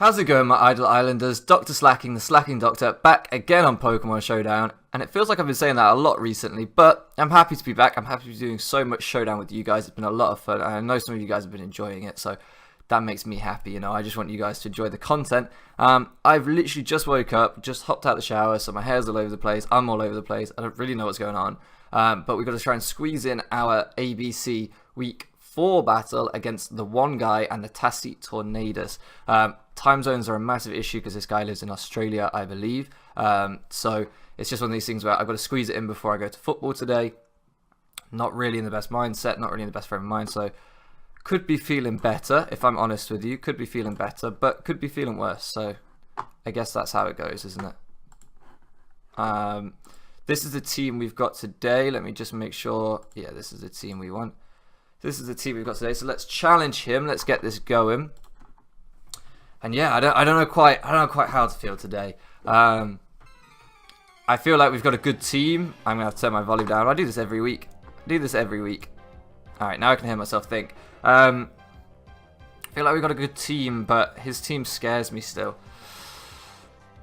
How's it going, my idle islanders? Dr. Slacking, the Slacking Doctor, back again on Pokemon Showdown. And it feels like I've been saying that a lot recently, but I'm happy to be back. I'm happy to be doing so much Showdown with you guys. It's been a lot of fun, and I know some of you guys have been enjoying it, so that makes me happy, you know. I just want you guys to enjoy the content. I've literally just woke up, just hopped out the shower, so my hair's all over the place. I'm all over the place. I don't really know what's going on. But we've got to try and squeeze in our ABC Week 4 battle against the one guy and the Tassie Tornadus. Time zones are a massive issue because this guy lives in Australia, I believe. So it's just one of these things where I've got to squeeze it in before I go to football today. Not really in the best mindset, not really in the best frame of mind, so could be feeling better, if I'm honest with you. Could be feeling better, but could be feeling worse. So I guess that's how it goes, isn't it? This is the team we've got today. Let me just make sure. Yeah, this is the team we want. This is the team we've got today. So let's challenge him. Let's get this going. And yeah, I don't know quite how to feel today. I feel like we've got a good team. I'm gonna have to turn my volume down. I do this every week. All right, now I can hear myself think. I feel like we've got a good team, but his team scares me still.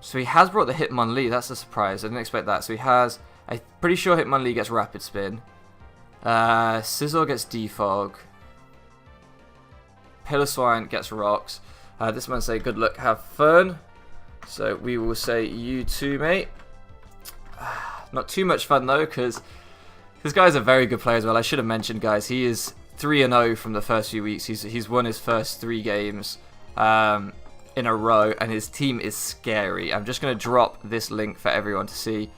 So he has brought the Hitmonlee. That's a surprise. I didn't expect that. So he has. I'm pretty sure Hitmonlee gets Rapid Spin. Sizzle gets Defog. Piloswine gets Rocks. This man say good luck, have fun. So we will say you too, mate. Not too much fun though, because this guy's a very good player as well. I should have mentioned, guys. He is 3-0 from the first few weeks. He's won his first 3 games in a row, and his team is scary. I'm just going to drop this link for everyone to see.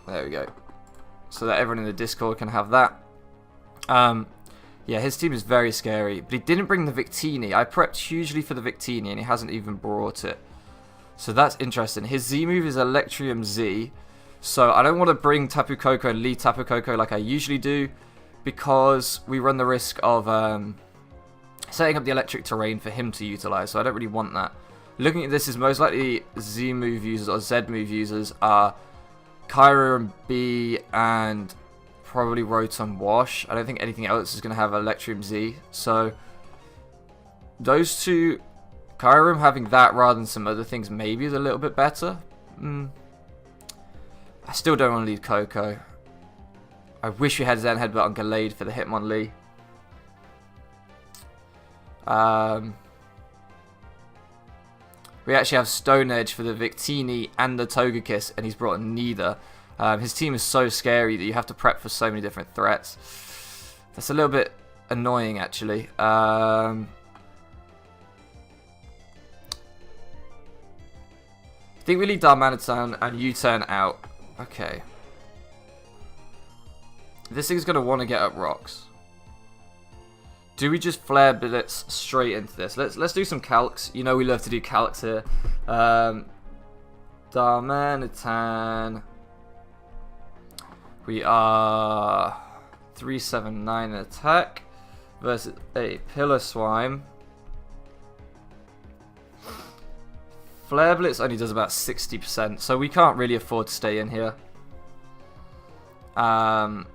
There we go. So that everyone in the Discord can have that. Yeah, his team is very scary, but he didn't bring the Victini. I prepped hugely for the Victini, and he hasn't even brought it. So that's interesting. His Z move is Electrium Z. So I don't want to bring Tapu Koko and lead Tapu Koko like I usually do, because we run the risk of setting up the electric terrain for him to utilize. So I don't really want that. Looking at this, is most likely Z move users or Z move users are Kyra and B and probably Rotom Wash. I don't think anything else is going to have Electrium Z. So those two, Kyurem having that rather than some other things maybe is a little bit better. I still don't want to lead Koko. I wish we had Zen Headbutt on Gallade for the Hitmonlee. We actually have Stone Edge for the Victini and the Togekiss, and he's brought neither. His team is so scary that you have to prep for so many different threats. That's a little bit annoying, actually. I think we leave Darmanitan and U-turn out. Okay. This thing's going to want to get up rocks. Do we just Flare Blitz straight into this? Let's do some calcs. You know we love to do calcs here. Darmanitan. We are 379 in attack versus a Piloswine. Flare Blitz only does about 60%, so we can't really afford to stay in here. And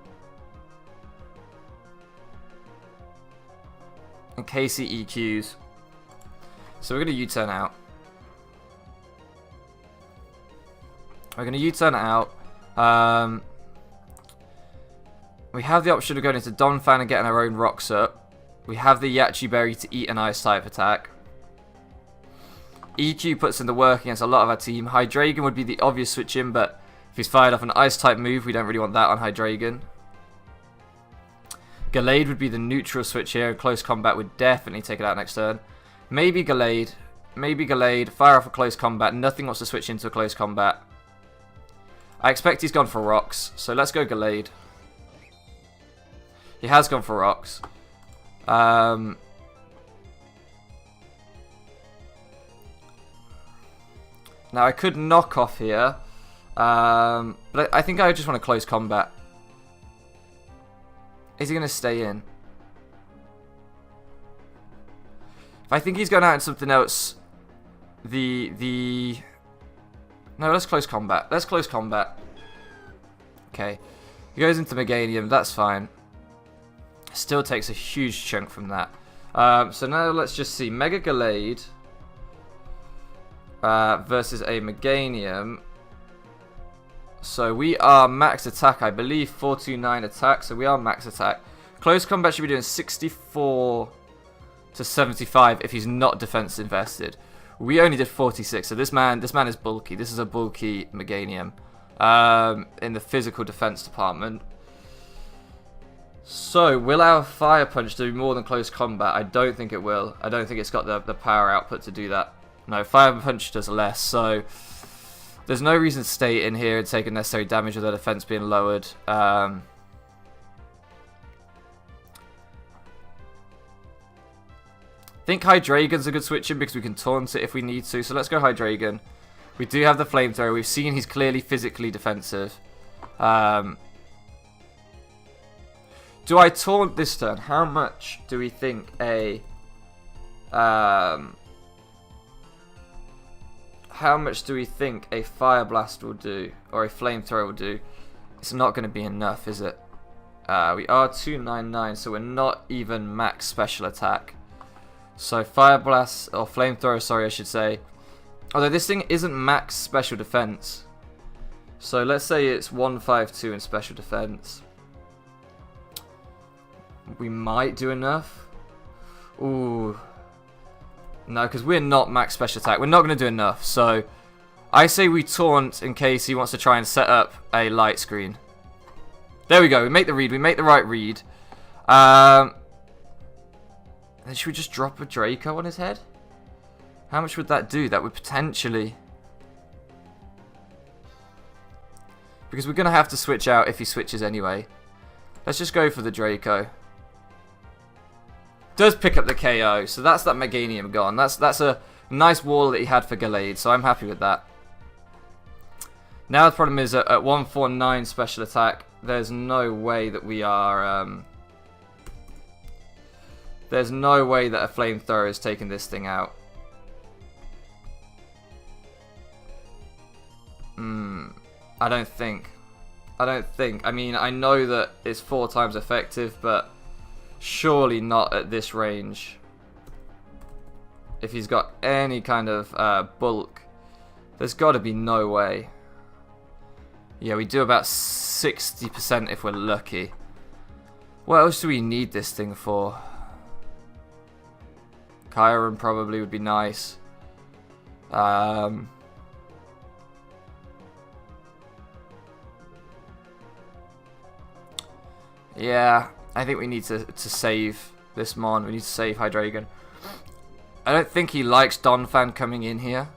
Casey EQs. So we're going to U-turn out. We're going to U-turn out. We have the option of going into Donphan and getting our own rocks up. We have the Yachi Berry to eat an ice type attack. EQ puts in the work against a lot of our team. Hydreigon would be the obvious switch in, but if he's fired off an ice type move, we don't really want that on Hydreigon. Gallade would be the neutral switch here. Close combat would definitely take it out next turn. Maybe Gallade. Fire off a close combat. Nothing wants to switch into a close combat. I expect he's gone for rocks, so let's go Gallade. He has gone for rocks. Now I could knock off here, but I think I just want to close combat. Is he going to stay in? If I think he's going out in something else, no, let's close combat. Let's close combat. Okay, he goes into Meganium. That's fine. Still takes a huge chunk from that. So now let's just see. Mega Gallade versus a Meganium. So we are max attack, I believe, 429 attack. So we are max attack. Close combat should be doing 64 to 75 if he's not defense invested. We only did 46, so this man is bulky. This is a bulky Meganium in the physical defense department. So will our Fire Punch do more than close combat? I don't think it will. I don't think it's got the power output to do that. No, Fire Punch does less, so there's no reason to stay in here and take unnecessary damage with their defense being lowered. I think Hydreigon's a good switch in because we can taunt it if we need to. So let's go Hydreigon. We do have the Flamethrower. We've seen he's clearly physically defensive. Do I taunt this turn? How much do we think a... how much do we think a Fire Blast will do? Or a Flamethrower will do? It's not going to be enough, is it? We are 299, so we're not even max special attack. So Fire Blast, or Flamethrower, sorry I should say. Although this thing isn't max special defense. So let's say it's 152 in special defense. We might do enough. Ooh. No, because we're not max special attack. We're not going to do enough. So I say we taunt in case he wants to try and set up a light screen. There we go. We make the read. We make the right read. Then should we just drop a Draco on his head? How much would that do? That would potentially... Because we're going to have to switch out if he switches anyway. Let's just go for the Draco. Does pick up the KO, so that's that Meganium gone. That's a nice wall that he had for Gallade, so I'm happy with that. Now the problem is at 149 special attack, there's no way that we are... there's no way that a Flamethrower is taking this thing out. I don't think. I mean, I know that it's 4 times effective, but surely not at this range. If he's got any kind of bulk, there's got to be no way. Yeah, we do about 60% if we're lucky. What else do we need this thing for? Chiron probably would be nice. Yeah, I think we need to save this Mon. We need to save Hydreigon. I don't think he likes Donphan coming in here.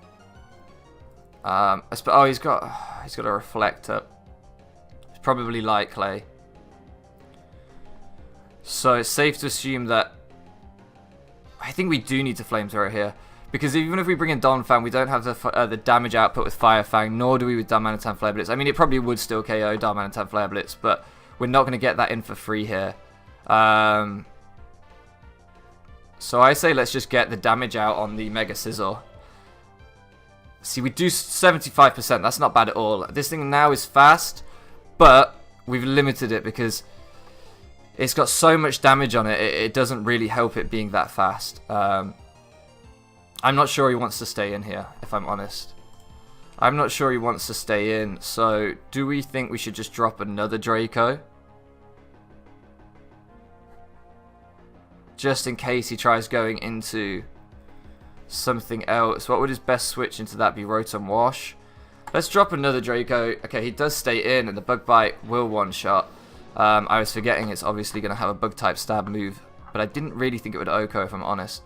Oh, he's got a Reflector. It's probably Light Clay. So it's safe to assume that I think we do need to Flamethrower here. Because even if we bring in Donphan, we don't have the damage output with Fire Fang, nor do we with Darmanitan Flare Blitz. I mean, it probably would still KO Darmanitan Flare Blitz, but we're not going to get that in for free here. So I say let's just get the damage out on the Mega Scizor. See, we do 75%. That's not bad at all. This thing now is fast, but we've limited it because it's got so much damage on it. It doesn't really help it being that fast. I'm not sure he wants to stay in here, if I'm honest. I'm not sure he wants to stay in. So do we think we should just drop another Draco? Just in case he tries going into something else. What would his best switch into that be? Rotom Wash. Let's drop another Draco. Okay, he does stay in and the Bug Bite will one-shot. I was forgetting it's obviously going to have a Bug-type stab move. But I didn't really think it would OHKO if I'm honest.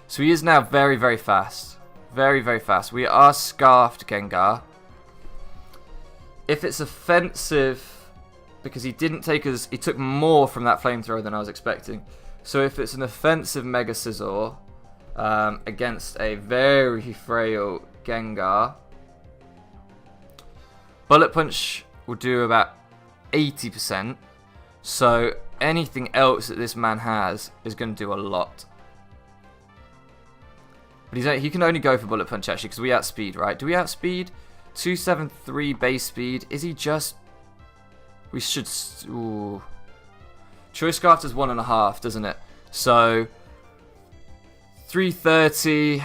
So he is now very, very fast. Very, very fast. We are Scarfed Gengar. If it's offensive... Because he didn't take us... He took more from that Flamethrower than I was expecting. So if it's an offensive Mega Scizor against a very frail Gengar, Bullet Punch will do about 80%. So anything else that this man has is going to do a lot. But he can only go for Bullet Punch actually because we outspeed, right? Do we outspeed? 273 base speed. Is he just... We should... Ooh. Choice Scarf does 1.5, doesn't it? So 330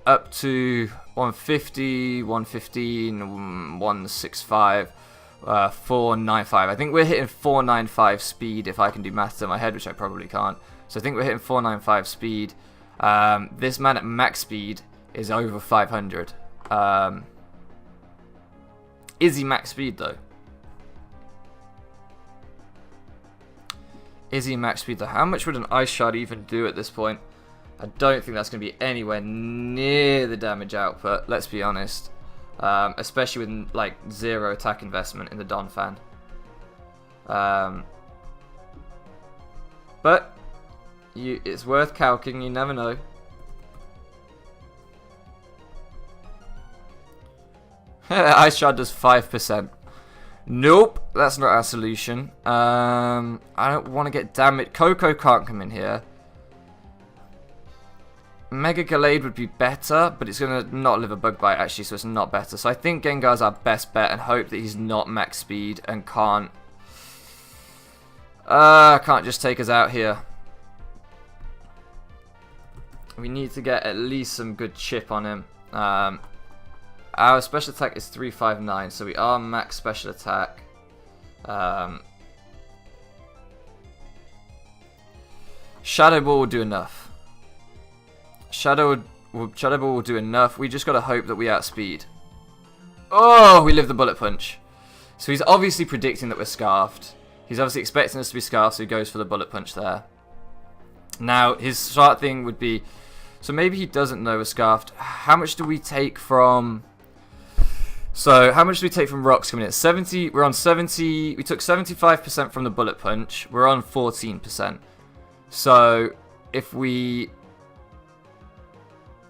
up to 150, 115, 165, 495. I think we're hitting 495 speed if I can do maths in my head, which I probably can't. So I think we're hitting 495 speed. This man at max speed is over 500. Is he max speed though? Is he max speed though? How much would an Ice Shard even do at this point? I don't think that's going to be anywhere near the damage output, let's be honest. Especially with like 0 attack investment in the Donphan. But it's worth calcing, you never know. Ice Shard does 5%. Nope, that's not our solution. I don't want to get damaged. Coco can't come in here. Mega Gallade would be better, but it's going to not live a bug bite actually, so it's not better. So I think Gengar's our best bet and hope that he's not max speed and can't just take us out here. We need to get at least some good chip on him. Our special attack is 359, so we are max special attack. Shadow Ball will do enough. Shadow Ball will do enough. We just got to hope that we outspeed. Oh, we live the Bullet Punch. So he's obviously predicting that we're Scarfed. He's obviously expecting us to be Scarfed, so he goes for the Bullet Punch there. Now, his smart thing would be... So maybe he doesn't know we're Scarfed. How much do we take from... So, how much do we take from rocks coming in? 70, we're on 70, we took 75% from the Bullet Punch, we're on 14%. So, if we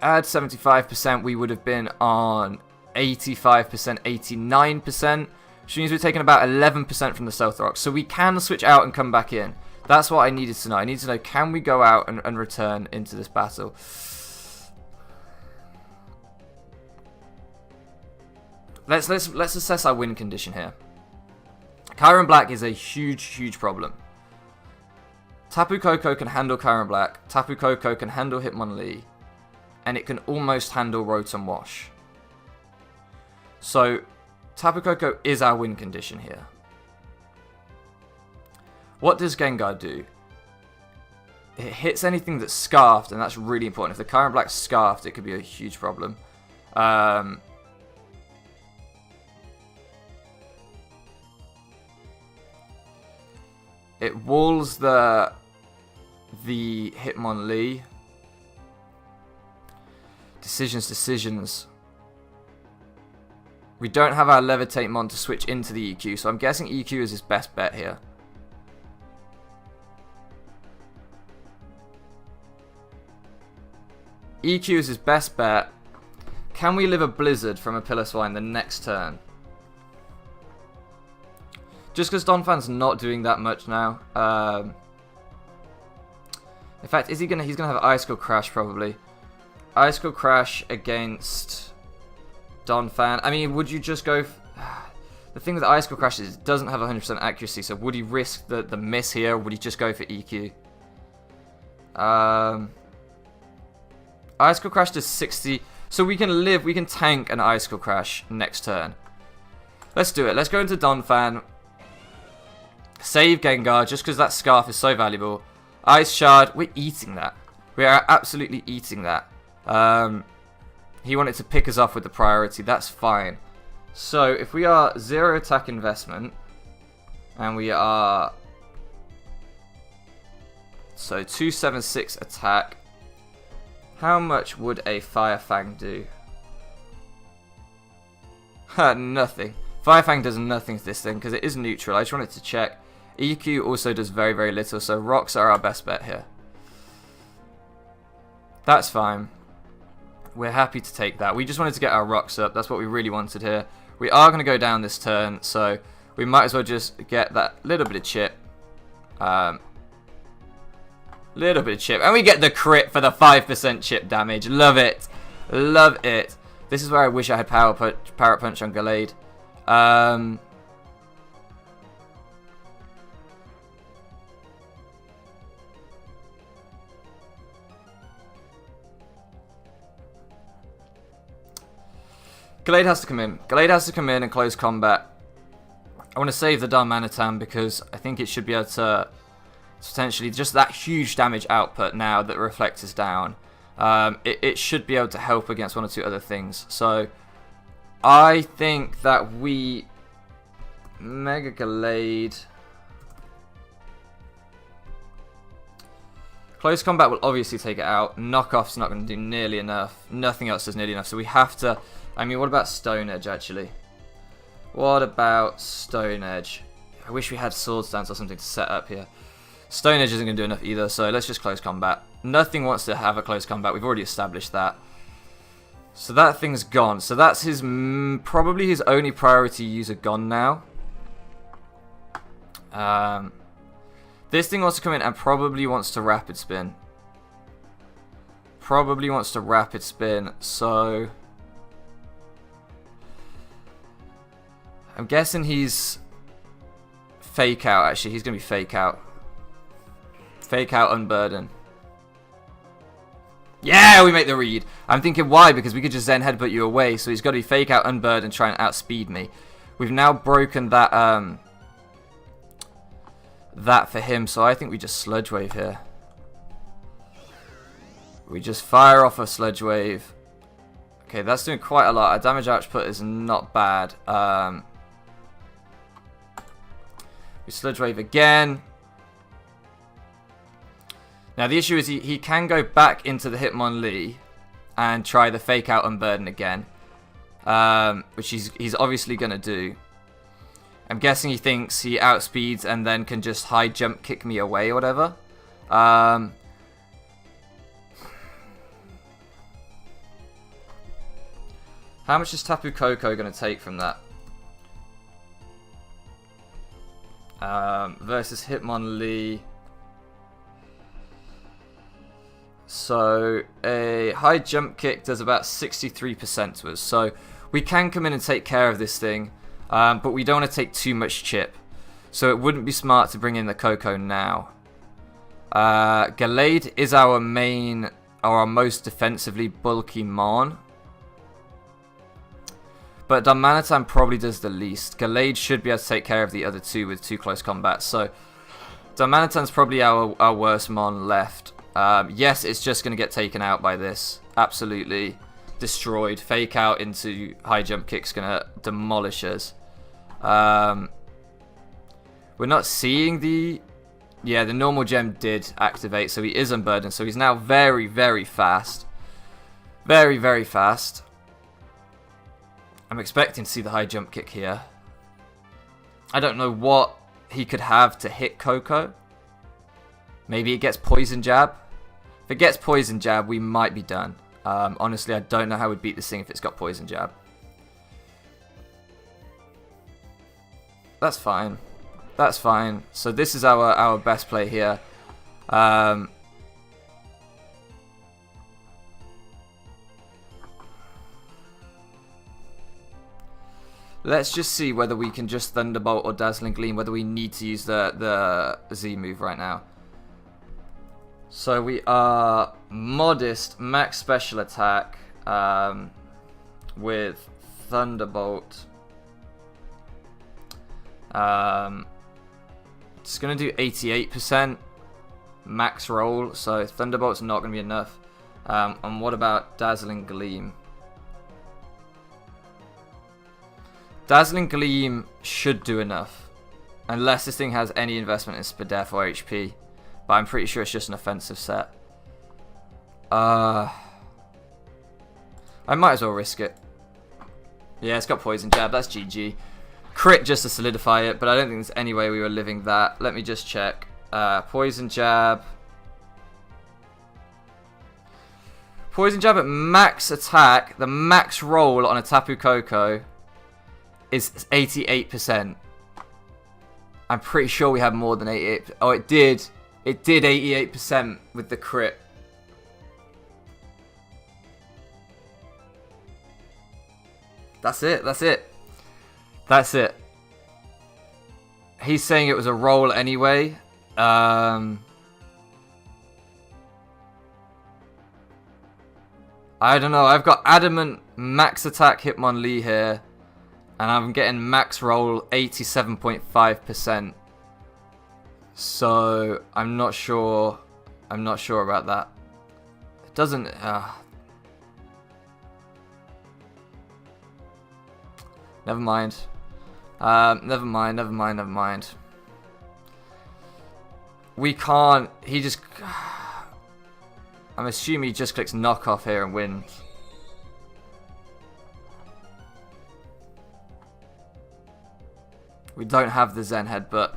add 75%, we would have been on 85%, 89%, which means we're taking about 11% from the Stealth Rocks. So, we can switch out and come back in. That's what I needed to know. I needed to know, can we go out and return into this battle? Let's assess our win condition here. Kyron Black is a huge problem. Tapu Koko can handle Kyron Black. Tapu Koko can handle Hitmonlee. And it can almost handle Rotom Wash. So, Tapu Koko is our win condition here. What does Gengar do? It hits anything that's Scarfed, and that's really important. If the Kyron Black's Scarfed, it could be a huge problem. It walls the Hitmonlee. Decisions. We don't have our Levitate Mon to switch into the EQ, so I'm guessing EQ is his best bet here. EQ is his best bet. Can we live a Blizzard from a Piloswine the next turn? Just because Donphan's not doing that much now. In fact, he's gonna have Icicle Crash probably. Icicle Crash against Donphan. I mean, would you just go... The thing with Icicle Crash is it doesn't have 100% accuracy, so would he risk the miss here, or would he just go for EQ? Icicle Crash does 60... So we can tank an Icicle Crash next turn. Let's do it. Let's go into Donphan. Save Gengar, just because that Scarf is so valuable. Ice Shard, we're eating that. We are absolutely eating that. He wanted to pick us off with the priority, that's fine. So, if we are 0 attack investment, and we are... So, 276 attack, how much would a Fire Fang do? Nothing. Fire Fang does nothing to this thing, because it is neutral. I just wanted to check. EQ also does very little, so rocks are our best bet here. That's fine. We're happy to take that. We just wanted to get our rocks up. That's what we really wanted here. We are going to go down this turn, so we might as well just get that little bit of chip. Little bit of chip. And we get the crit for the 5% chip damage. Love it. Love it. This is where I wish I had Power Punch on Gallade. Gallade has to come in. Gallade has to come in and close combat. I want to save the Darmanitan because I think it should be able to potentially just that huge damage output now that Reflect is down. It should be able to help against one or two other things. So I think that we Mega Gallade. Close combat will obviously take it out. Knockoff's not going to do nearly enough. Nothing else does nearly enough. So we have to... I mean, what about Stone Edge, actually? What about Stone Edge? I wish we had Sword Stance or something to set up here. Stone Edge isn't going to do enough either, so let's just close combat. Nothing wants to have a close combat. We've already established that. So that thing's gone. So that's his probably his only priority user gone now. This thing wants to come in and probably wants to Rapid Spin. Probably wants to Rapid Spin, so... I'm guessing he's... Fake Out, actually. He's going to be Fake Out. Fake Out, Unburden. Yeah, we make the read. I'm thinking why, because we could just Zen Headbutt you away, so he's got to be Fake Out, Unburden, and try and outspeed me. We've now broken that, that for him, so I think we just Sludge Wave here. We just fire off a Sludge Wave. Okay, that's doing quite a lot. Our damage output is not bad. We Sludge Wave again. Now the issue is he can go back into the Hitmonlee and try the Fake Out Unburden again, which he's obviously going to do. I'm guessing he thinks he outspeeds and then can just high jump kick me away or whatever. How much is Tapu Koko going to take from that? Versus Hitmonlee. So a high jump kick does about 63% to us. So we can come in and take care of this thing. But we don't want to take too much chip. So it wouldn't be smart to bring in the Koko now. Gallade is our main, or our most defensively bulky Mon. But Darmanitan probably does the least. Gallade should be able to take care of the other two with 2 close combats. So Darmanitan's probably our worst Mon left. Yes, it's just going to get taken out by this. Absolutely destroyed. Fake Out into high jump kick's going to demolish us. We're not seeing the... Yeah, the normal gem did activate, so he is unburdened. So he's now very, very fast. Very, very fast. I'm expecting to see the high jump kick here. I don't know what he could have to hit Koko. Maybe it gets Poison Jab. If it gets Poison Jab, we might be done. Honestly, I don't know how we'd beat this thing if it's got Poison Jab. That's fine. That's fine. So this is our best play here. Let's just see whether we can just Thunderbolt or Dazzling Gleam, whether we need to use the Z move right now. So we are modest max special attack with Thunderbolt. It's going to do 88% max roll, so Thunderbolt's not going to be enough. And what about Dazzling Gleam? Dazzling Gleam should do enough, unless this thing has any investment in Spadef or HP. But I'm pretty sure it's just an offensive set. I might as well risk it. Yeah, it's got Poison Jab. That's GG. Crit just to solidify it, but I don't think there's any way we were living that. Let me just check. Poison Jab. Poison Jab at max attack. The max roll on a Tapu Koko is 88%. I'm pretty sure we have more than 88%. Oh, it did. It did 88% with the crit. That's it. That's it. That's it. He's saying it was a roll anyway. I don't know. I've got Adamant max attack Hitmonlee here, and I'm getting max roll 87.5%. So I'm not sure. I'm not sure about that. It doesn't. Never mind. Never mind. Never mind. Never mind. We can't. He just. I'm assuming he just clicks knockoff here and wins. We don't have the Zen Headbutt.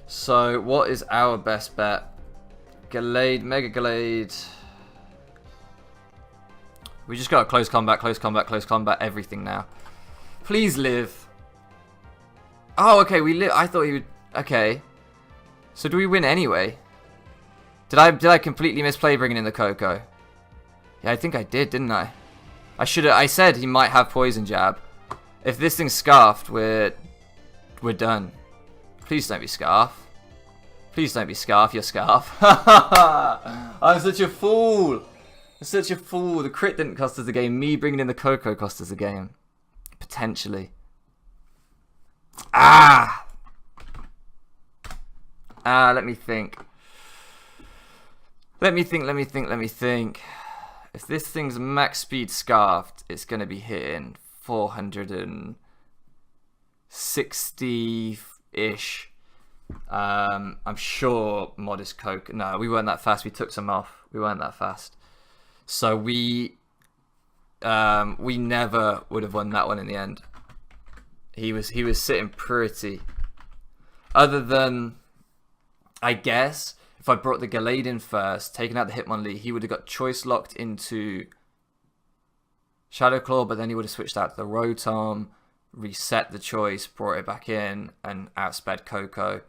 So, what is our best bet? Gallade, Mega Gallade. We just got close combat, close combat, close combat, everything now. Please live. Oh, okay, we live. I thought he would. Okay. So, do we win anyway? Did I completely misplay bringing in the Coco? Yeah, I think I did, didn't I? I said he might have Poison Jab. If this thing's Scarfed, we're done. Please don't be Scarf. Please don't be Scarf. You're Scarf. I'm such a fool. I'm such a fool. The crit didn't cost us the game. Me bringing in the Coco cost us the game. Potentially. Let me think. Let me think. If this thing's max speed Scarfed, it's going to be hitting 460-ish. I'm sure Modest Coke. No, we weren't that fast. We took some off. We weren't that fast. So we never would have won that one in the end. He was sitting pretty. Other than, I guess, if I brought the Gallade in first, taken out the Hitmonlee, he would have got choice locked into Shadow Claw, but then he would have switched out to the Rotom, reset the choice, brought it back in, and outsped Coco.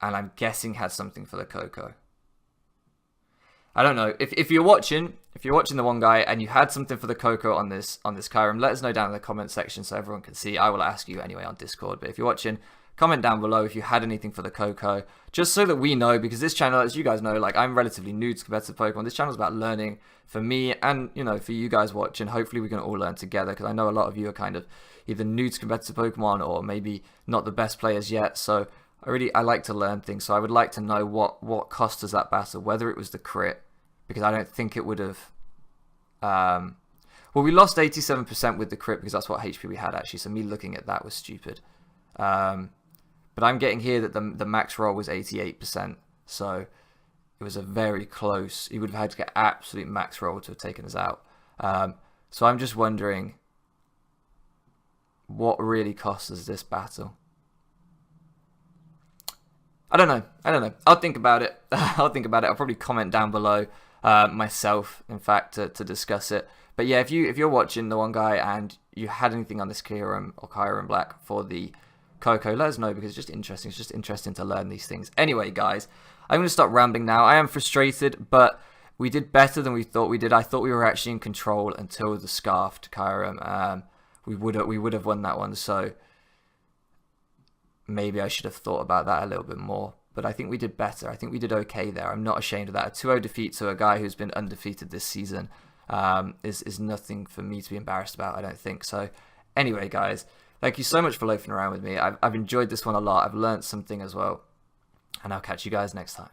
And I'm guessing had something for the Coco. I don't know. If you're watching the one guy and you had something for the Coco on this Kyurem, let us know down in the comment section so everyone can see. I will ask you anyway on Discord. But if you're watching, comment down below if you had anything for the Coco, just so that we know, because this channel, as you guys know, like, I'm relatively new to competitive Pokemon. This channel is about learning for me and, you know, for you guys watching. Hopefully we can all learn together, because I know a lot of you are kind of either new to competitive Pokemon or maybe not the best players yet. So I like to learn things. So I would like to know what cost us that battle, whether it was the crit, because I don't think it would have. Well, we lost 87% with the crit because that's what HP we had actually. So me looking at that was stupid. But I'm getting here that the max roll was 88%. So it was a very close. He would have had to get absolute max roll to have taken us out. So I'm just wondering what really cost us this battle. I don't know. I'll think about it. I'll probably comment down below myself, in fact, to discuss it. But yeah, if you're watching the one guy and you had anything on this Kyurem or Kyurem Black for the Coco, let us know, because it's just interesting. It's just interesting to learn these things. Anyway, guys, I'm going to stop rambling now. I am frustrated, but we did better than we thought we did. I thought we were actually in control until the Scarfed Kyurem. We would have won that one, so maybe I should have thought about that a little bit more. But I think we did better. I think we did okay there. I'm not ashamed of that. A 2-0 defeat to a guy who's been undefeated this season is nothing for me to be embarrassed about, I don't think. So anyway, guys, thank you so much for loafing around with me. I've enjoyed this one a lot. I've learned something as well. And I'll catch you guys next time.